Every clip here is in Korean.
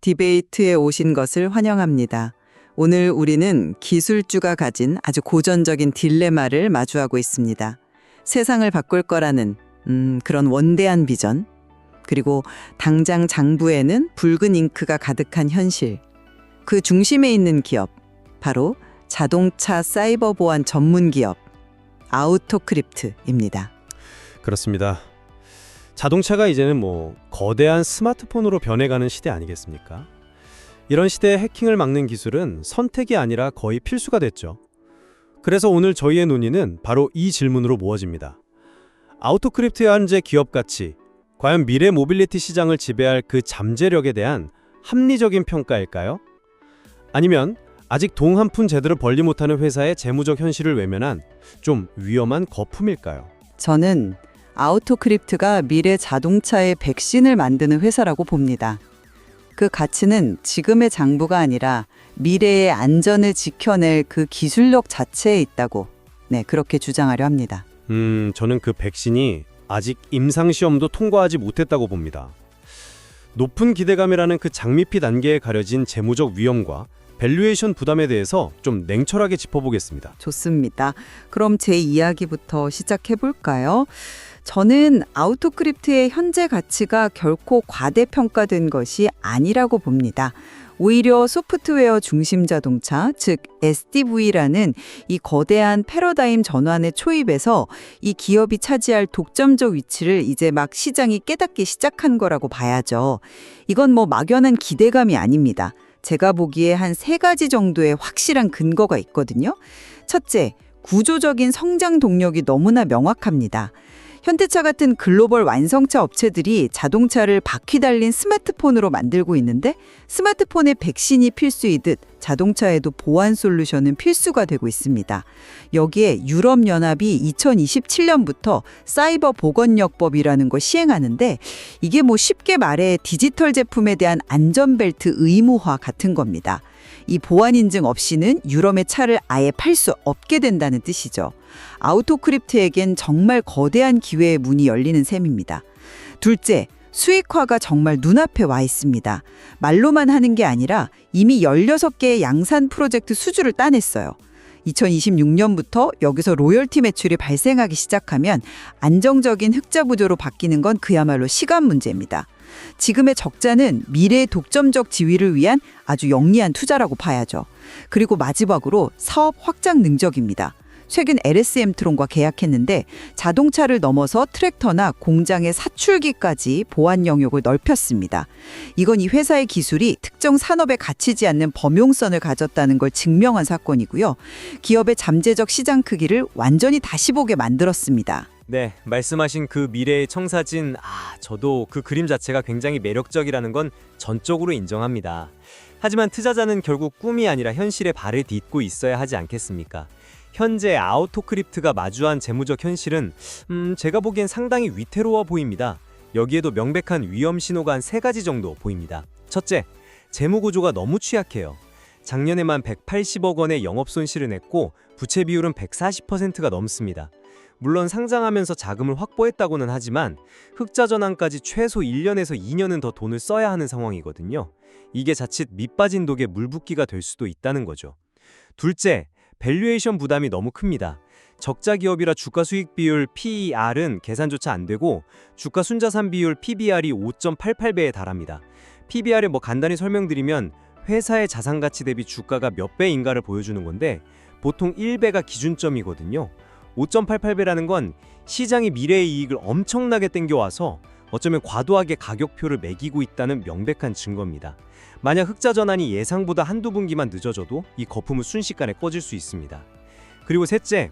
디베이트에 오신 것을 환영합니다. 오늘 우리는 기술주가 가진 아주 고전적인 딜레마를 마주하고 있습니다. 세상을 바꿀 거라는 그런 원대한 비전, 그리고 당장 장부에는 붉은 잉크가 가득한 현실. 그 중심에 있는 기업, 바로 자동차 사이버 보안 전문 기업 아우토크립트입니다. 그렇습니다. 자동차가 이제는 거대한 스마트폰으로 변해가는 시대 아니겠습니까? 이런 시대에 해킹을 막는 기술은 선택이 아니라 거의 필수가 됐죠. 그래서 오늘 저희의 논의는 바로 이 질문으로 모아집니다. 아우토크립트의 현재 기업 가치, 과연 미래 모빌리티 시장을 지배할 그 잠재력에 대한 합리적인 평가일까요? 아니면 아직 동 한 푼 제대로 벌리 못하는 회사의 재무적 현실을 외면한 좀 위험한 거품일까요? 저는 아우토크립트가 미래 자동차의 백신을 만드는 회사라고 봅니다. 그 가치는 지금의 장부가 아니라 미래의 안전을 지켜낼 그 기술력 자체에 있다고 그렇게 주장하려 합니다. 저는 그 백신이 아직 임상시험도 통과하지 못했다고 봅니다. 높은 기대감이라는 그 장미피 단계에 가려진 재무적 위험과 밸류에이션 부담에 대해서 좀 냉철하게 짚어보겠습니다. 좋습니다. 그럼 제 이야기부터 시작해 볼까요? 저는 아우토크립트의 현재 가치가 결코 과대평가된 것이 아니라고 봅니다. 오히려 소프트웨어 중심 자동차, 즉 SDV라는 이 거대한 패러다임 전환의 초입에서 이 기업이 차지할 독점적 위치를 이제 막 시장이 깨닫기 시작한 거라고 봐야죠. 이건 막연한 기대감이 아닙니다. 제가 보기에 한 3가지 정도의 확실한 근거가 있거든요. 첫째, 구조적인 성장 동력이 너무나 명확합니다. 현대차 같은 글로벌 완성차 업체들이 자동차를 바퀴 달린 스마트폰으로 만들고 있는데 스마트폰에 백신이 필수이듯 자동차에도 보안 솔루션은 필수가 되고 있습니다. 여기에 유럽연합이 2027년부터 사이버 보건력법이라는 걸 시행하는데 이게 쉽게 말해 디지털 제품에 대한 안전벨트 의무화 같은 겁니다. 이 보안 인증 없이는 유럽의 차를 아예 팔 수 없게 된다는 뜻이죠. 아우토크립트에겐 정말 거대한 기회의 문이 열리는 셈입니다. 둘째, 수익화가 정말 눈앞에 와 있습니다. 말로만 하는 게 아니라 이미 16개의 양산 프로젝트 수주를 따냈어요. 2026년부터 여기서 로열티 매출이 발생하기 시작하면 안정적인 흑자 구조로 바뀌는 건 그야말로 시간 문제입니다. 지금의 적자는 미래의 독점적 지위를 위한 아주 영리한 투자라고 봐야죠. 그리고 마지막으로 사업 확장 능력입니다. 최근 LSM 트론과 계약했는데 자동차를 넘어서 트랙터나 공장의 사출기까지 보안 영역을 넓혔습니다. 이건 이 회사의 기술이 특정 산업에 갇히지 않는 범용성을 가졌다는 걸 증명한 사건이고요. 기업의 잠재적 시장 크기를 완전히 다시 보게 만들었습니다. 네, 말씀하신 그 미래의 청사진, 저도 그 그림 자체가 굉장히 매력적이라는 건 전적으로 인정합니다. 하지만 투자자는 결국 꿈이 아니라 현실에 발을 딛고 있어야 하지 않겠습니까? 현재 아우토크립트가 마주한 재무적 현실은 제가 보기엔 상당히 위태로워 보입니다. 여기에도 명백한 위험 신호가 한 3가지 정도 보입니다. 첫째, 재무 구조가 너무 취약해요. 작년에만 180억 원의 영업 손실을 냈고 부채 비율은 140%가 넘습니다. 물론 상장하면서 자금을 확보했다고는 하지만 흑자 전환까지 최소 1년에서 2년은 더 돈을 써야 하는 상황이거든요. 이게 자칫 밑빠진 독에 물붓기가 될 수도 있다는 거죠. 둘째, 밸류에이션 부담이 너무 큽니다. 적자 기업이라 주가 수익 비율 PER은 계산조차 안 되고 주가 순자산 비율 PBR이 5.88배에 달합니다. PBR을 간단히 설명드리면 회사의 자산 가치 대비 주가가 몇 배인가를 보여주는 건데 보통 1배가 기준점이거든요. 5.88배라는 건 시장이 미래의 이익을 엄청나게 땡겨와서 어쩌면 과도하게 가격표를 매기고 있다는 명백한 증거입니다. 만약 흑자 전환이 예상보다 한두 분기만 늦어져도 이 거품은 순식간에 꺼질 수 있습니다. 그리고 셋째,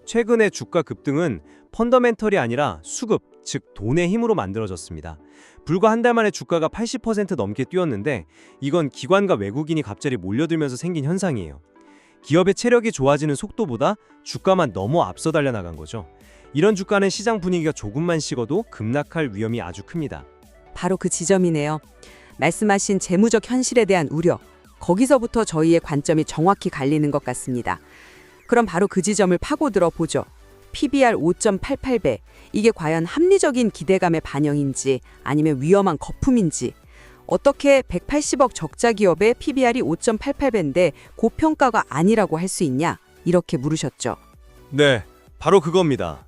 최근의 주가 급등은 펀더멘털이 아니라 수급, 즉 돈의 힘으로 만들어졌습니다. 불과 한 달 만에 주가가 80% 넘게 뛰었는데 이건 기관과 외국인이 갑자기 몰려들면서 생긴 현상이에요. 기업의 체력이 좋아지는 속도보다 주가만 너무 앞서 달려나간 거죠. 이런 주가는 시장 분위기가 조금만 식어도 급락할 위험이 아주 큽니다. 바로 그 지점이네요. 말씀하신 재무적 현실에 대한 우려, 거기서부터 저희의 관점이 정확히 갈리는 것 같습니다. 그럼 바로 그 지점을 파고들어 보죠. PBR 5.88배, 이게 과연 합리적인 기대감의 반영인지 아니면 위험한 거품인지 어떻게 180억 적자 기업의 PBR이 5.88배인데 고평가가 아니라고 할 수 있냐? 이렇게 물으셨죠. 네, 바로 그겁니다.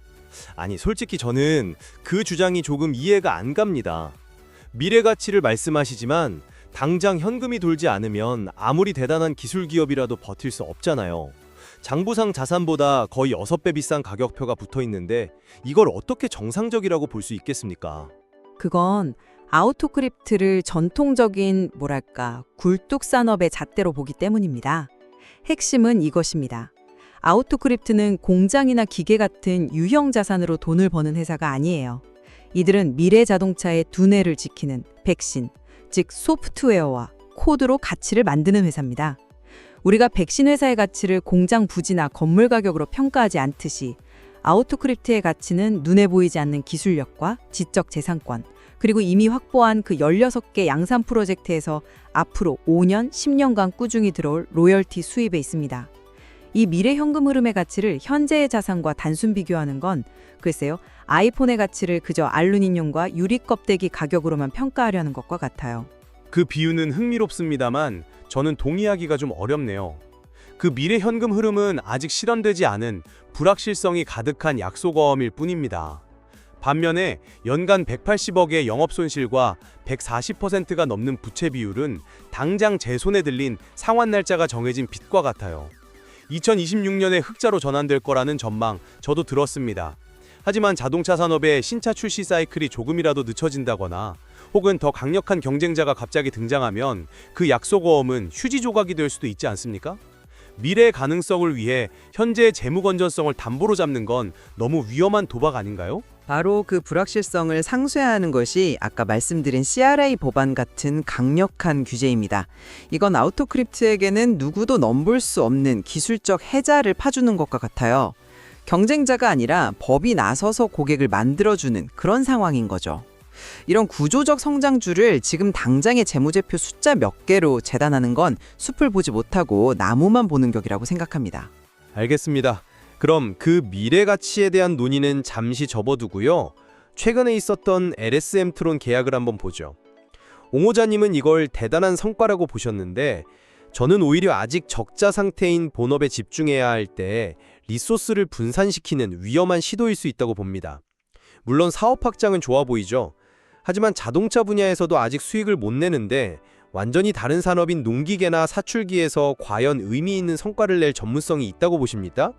아니, 솔직히 저는 그 주장이 조금 이해가 안 갑니다. 미래 가치를 말씀하시지만 당장 현금이 돌지 않으면 아무리 대단한 기술 기업이라도 버틸 수 없잖아요. 장부상 자산보다 거의 6배 비싼 가격표가 붙어 있는데 이걸 어떻게 정상적이라고 볼 수 있겠습니까? 그건 아우토크립트를 전통적인 굴뚝 산업의 잣대로 보기 때문입니다. 핵심은 이것입니다. 아우토크립트는 공장이나 기계 같은 유형 자산으로 돈을 버는 회사가 아니에요. 이들은 미래 자동차의 두뇌를 지키는 백신, 즉 소프트웨어와 코드로 가치를 만드는 회사입니다. 우리가 백신 회사의 가치를 공장 부지나 건물 가격으로 평가하지 않듯이 아우토크립트의 가치는 눈에 보이지 않는 기술력과 지적 재산권, 그리고 이미 확보한 그 16개 양산 프로젝트에서 앞으로 5년, 10년간 꾸준히 들어올 로열티 수입에 있습니다. 이 미래 현금 흐름의 가치를 현재의 자산과 단순 비교하는 건 글쎄요, 아이폰의 가치를 그저 알루미늄과 유리 껍데기 가격으로만 평가하려는 것과 같아요. 그 비유는 흥미롭습니다만 저는 동의하기가 좀 어렵네요. 그 미래 현금 흐름은 아직 실현되지 않은 불확실성이 가득한 약속어음일 뿐입니다. 반면에 연간 180억의 영업손실과 140%가 넘는 부채 비율은 당장 제 손에 들린 상환 날짜가 정해진 빚과 같아요. 2026년에 흑자로 전환될 거라는 전망 저도 들었습니다. 하지만 자동차 산업의 신차 출시 사이클이 조금이라도 늦춰진다거나 혹은 더 강력한 경쟁자가 갑자기 등장하면 그 약속어음은 휴지 조각이 될 수도 있지 않습니까? 미래의 가능성을 위해 현재의 재무 건전성을 담보로 잡는 건 너무 위험한 도박 아닌가요? 바로 그 불확실성을 상쇄하는 것이 아까 말씀드린 CRA 법안 같은 강력한 규제입니다. 이건 아우토크립트에게는 누구도 넘볼 수 없는 기술적 해자를 파주는 것과 같아요. 경쟁자가 아니라 법이 나서서 고객을 만들어주는 그런 상황인 거죠. 이런 구조적 성장주를 지금 당장의 재무제표 숫자 몇 개로 재단하는 건 숲을 보지 못하고 나무만 보는 격이라고 생각합니다. 알겠습니다. 그럼 그 미래 가치에 대한 논의는 잠시 접어두고요. 최근에 있었던 LSM 트론 계약을 한번 보죠. 옹호자님은 이걸 대단한 성과라고 보셨는데 저는 오히려 아직 적자 상태인 본업에 집중해야 할 때 리소스를 분산시키는 위험한 시도일 수 있다고 봅니다. 물론 사업 확장은 좋아 보이죠. 하지만 자동차 분야에서도 아직 수익을 못 내는데 완전히 다른 산업인 농기계나 사출기에서 과연 의미 있는 성과를 낼 전문성이 있다고 보십니까?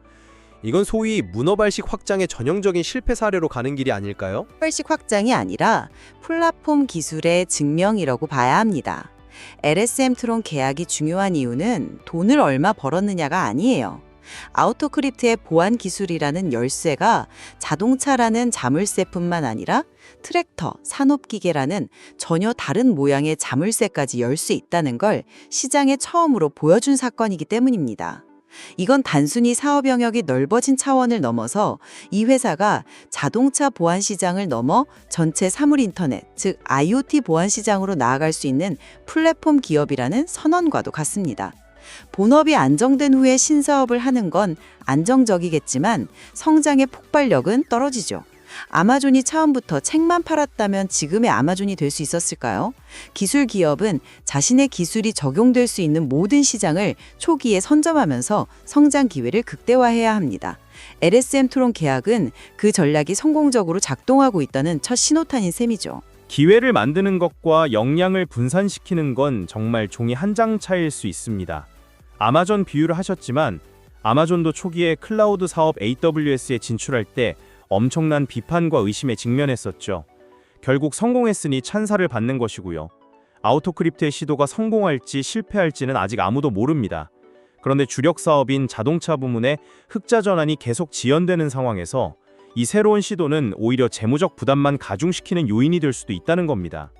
이건 소위 문어발식 확장의 전형적인 실패 사례로 가는 길이 아닐까요? 펄식 확장이 아니라 플랫폼 기술의 증명이라고 봐야 합니다. LSM 트론 계약이 중요한 이유는 돈을 얼마 벌었느냐가 아니에요. 아우토크립트의 보안 기술이라는 열쇠가 자동차라는 자물쇠뿐만 아니라 트랙터, 산업기계라는 전혀 다른 모양의 자물쇠까지 열 수 있다는 걸 시장에 처음으로 보여준 사건이기 때문입니다. 이건 단순히 사업 영역이 넓어진 차원을 넘어서 이 회사가 자동차 보안 시장을 넘어 전체 사물 인터넷, 즉 IoT 보안 시장으로 나아갈 수 있는 플랫폼 기업이라는 선언과도 같습니다. 본업이 안정된 후에 신사업을 하는 건 안정적이겠지만 성장의 폭발력은 떨어지죠. 아마존이 처음부터 책만 팔았다면 지금의 아마존이 될 수 있었을까요? 기술 기업은 자신의 기술이 적용될 수 있는 모든 시장을 초기에 선점하면서 성장 기회를 극대화해야 합니다. LSM 트론 계약은 그 전략이 성공적으로 작동하고 있다는 첫 신호탄인 셈이죠. 기회를 만드는 것과 역량을 분산시키는 건 정말 종이 한 장 차이일 수 있습니다. 아마존 비유를 하셨지만 아마존도 초기에 클라우드 사업 AWS에 진출할 때 엄청난 비판과 의심에 직면했었죠. 결국 성공했으니 찬사를 받는 것이고요. 아우토크립트의 시도가 성공할지 실패할지는 아직 아무도 모릅니다. 그런데 주력 사업인 자동차 부문의 흑자 전환이 계속 지연되는 상황에서 이 새로운 시도는 오히려 재무적 부담만 가중시키는 요인이 될 수도 있다는 겁니다.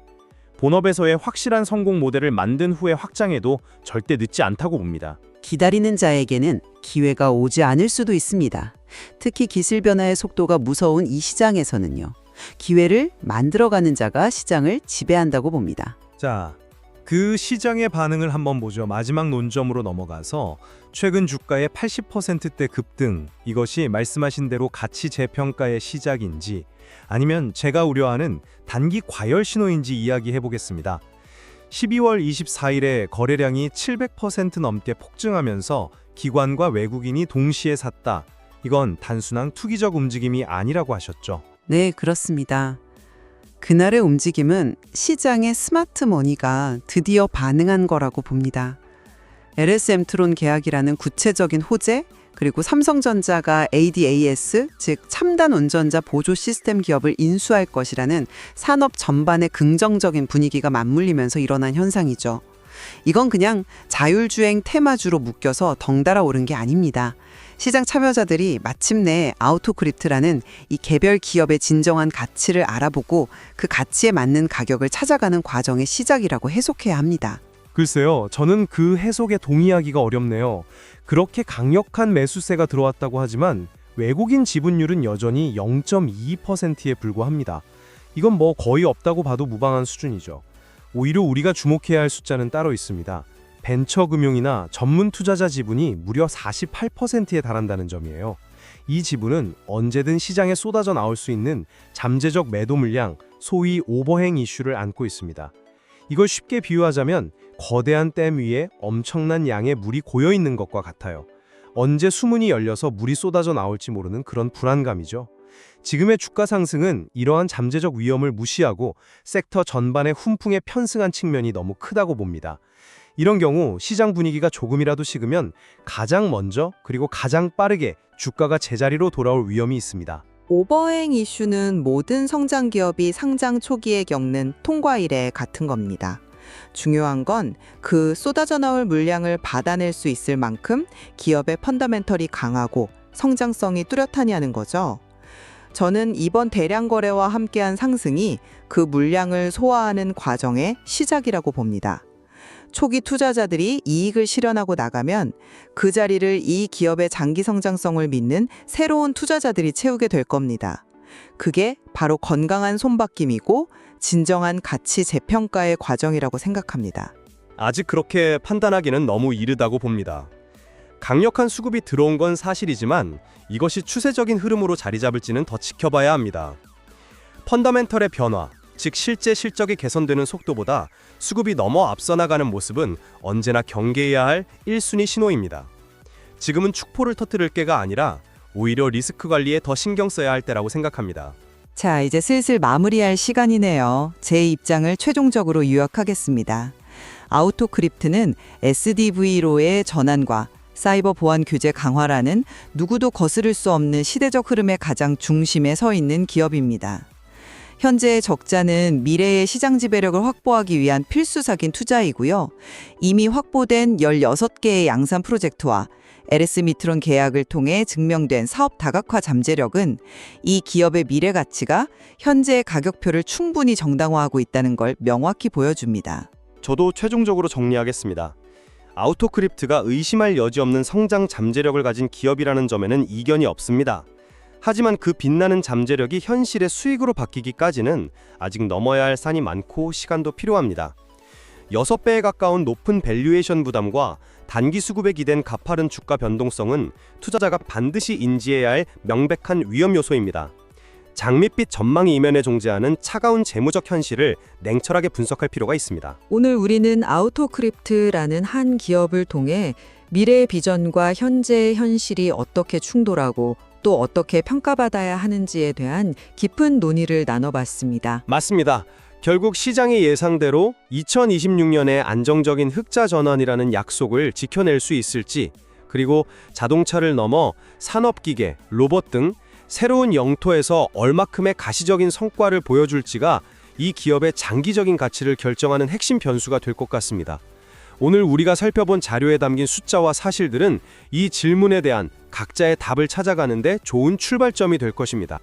본업에서의 확실한 성공 모델을 만든 후에 확장해도 절대 늦지 않다고 봅니다. 기다리는 자에게는 기회가 오지 않을 수도 있습니다. 특히 기술 변화의 속도가 무서운 이 시장에서는요. 기회를 만들어가는 자가 시장을 지배한다고 봅니다. 자, 그 시장의 반응을 한번 보죠. 마지막 논점으로 넘어가서 최근 주가의 80%대 급등, 이것이 말씀하신 대로 가치 재평가의 시작인지 아니면 제가 우려하는 단기 과열 신호인지 이야기해 보겠습니다. 12월 24일에 거래량이 700% 넘게 폭증하면서 기관과 외국인이 동시에 샀다. 이건 단순한 투기적 움직임이 아니라고 하셨죠. 네, 그렇습니다. 그날의 움직임은 시장의 스마트 머니가 드디어 반응한 거라고 봅니다. LS엠트론 계약이라는 구체적인 호재, 그리고 삼성전자가 ADAS, 즉 첨단 운전자 보조 시스템 기업을 인수할 것이라는 산업 전반의 긍정적인 분위기가 맞물리면서 일어난 현상이죠. 이건 그냥 자율주행 테마주로 묶여서 덩달아 오른 게 아닙니다. 시장 참여자들이 마침내 아우토크립트라는 이 개별 기업의 진정한 가치를 알아보고 그 가치에 맞는 가격을 찾아가는 과정의 시작이라고 해석해야 합니다. 글쎄요, 저는 그 해석에 동의하기가 어렵네요. 그렇게 강력한 매수세가 들어왔다고 하지만 외국인 지분율은 여전히 0.22%에 불과합니다. 이건 뭐 거의 없다고 봐도 무방한 수준이죠. 오히려 우리가 주목해야 할 숫자는 따로 있습니다. 벤처금융이나 전문 투자자 지분이 무려 48%에 달한다는 점이에요. 이 지분은 언제든 시장에 쏟아져 나올 수 있는 잠재적 매도 물량, 소위 오버행 이슈를 안고 있습니다. 이걸 쉽게 비유하자면 거대한 댐 위에 엄청난 양의 물이 고여 있는 것과 같아요. 언제 수문이 열려서 물이 쏟아져 나올지 모르는 그런 불안감이죠. 지금의 주가 상승은 이러한 잠재적 위험을 무시하고 섹터 전반의 훈풍에 편승한 측면이 너무 크다고 봅니다. 이런 경우 시장 분위기가 조금이라도 식으면 가장 먼저 그리고 가장 빠르게 주가가 제자리로 돌아올 위험이 있습니다. 오버행 이슈는 모든 성장 기업이 상장 초기에 겪는 통과 이래 같은 겁니다. 중요한 건 그 쏟아져 나올 물량을 받아낼 수 있을 만큼 기업의 펀더멘털이 강하고 성장성이 뚜렷하냐는 거죠. 저는 이번 대량 거래와 함께한 상승이 그 물량을 소화하는 과정의 시작이라고 봅니다. 초기 투자자들이 이익을 실현하고 나가면 그 자리를 이 기업의 장기 성장성을 믿는 새로운 투자자들이 채우게 될 겁니다. 그게 바로 건강한 손바뀜이고 진정한 가치 재평가의 과정이라고 생각합니다. 아직 그렇게 판단하기는 너무 이르다고 봅니다. 강력한 수급이 들어온 건 사실이지만 이것이 추세적인 흐름으로 자리 잡을지는 더 지켜봐야 합니다. 펀더멘털의 변화, 즉 실제 실적이 개선되는 속도보다 수급이 넘어 앞서 나가는 모습은 언제나 경계해야 할 1순위 신호입니다. 지금은 축포를 터뜨릴 때가 아니라 오히려 리스크 관리에 더 신경 써야 할 때라고 생각합니다. 자, 이제 슬슬 마무리할 시간이네요. 제 입장을 최종적으로 요약하겠습니다. 아우토크립트는 SDV로의 전환과 사이버 보안 규제 강화라는 누구도 거스를 수 없는 시대적 흐름의 가장 중심에 서 있는 기업입니다. 현재의 적자는 미래의 시장 지배력을 확보하기 위한 필수적인 투자이고요. 이미 확보된 16개의 양산 프로젝트와 LS미트론 계약을 통해 증명된 사업 다각화 잠재력은 이 기업의 미래 가치가 현재의 가격표를 충분히 정당화하고 있다는 걸 명확히 보여줍니다. 저도 최종적으로 정리하겠습니다. 아우토크립트가 의심할 여지 없는 성장 잠재력을 가진 기업이라는 점에는 이견이 없습니다. 하지만 그 빛나는 잠재력이 현실의 수익으로 바뀌기까지는 아직 넘어야 할 산이 많고 시간도 필요합니다. 6배에 가까운 높은 밸류에이션 부담과 단기 수급에 기댄 가파른 주가 변동성은 투자자가 반드시 인지해야 할 명백한 위험 요소입니다. 장밋빛 전망이 이면에 존재하는 차가운 재무적 현실을 냉철하게 분석할 필요가 있습니다. 오늘 우리는 아우토크립트라는 한 기업을 통해 미래의 비전과 현재의 현실이 어떻게 충돌하고 또 어떻게 평가받아야 하는지에 대한 깊은 논의를 나눠봤습니다. 맞습니다. 결국 시장의 예상대로 2026년에 안정적인 흑자 전환이라는 약속을 지켜낼 수 있을지, 그리고 자동차를 넘어 산업기계, 로봇 등 새로운 영토에서 얼마큼의 가시적인 성과를 보여줄지가 이 기업의 장기적인 가치를 결정하는 핵심 변수가 될 것 같습니다. 오늘 우리가 살펴본 자료에 담긴 숫자와 사실들은 이 질문에 대한 각자의 답을 찾아가는데 좋은 출발점이 될 것입니다.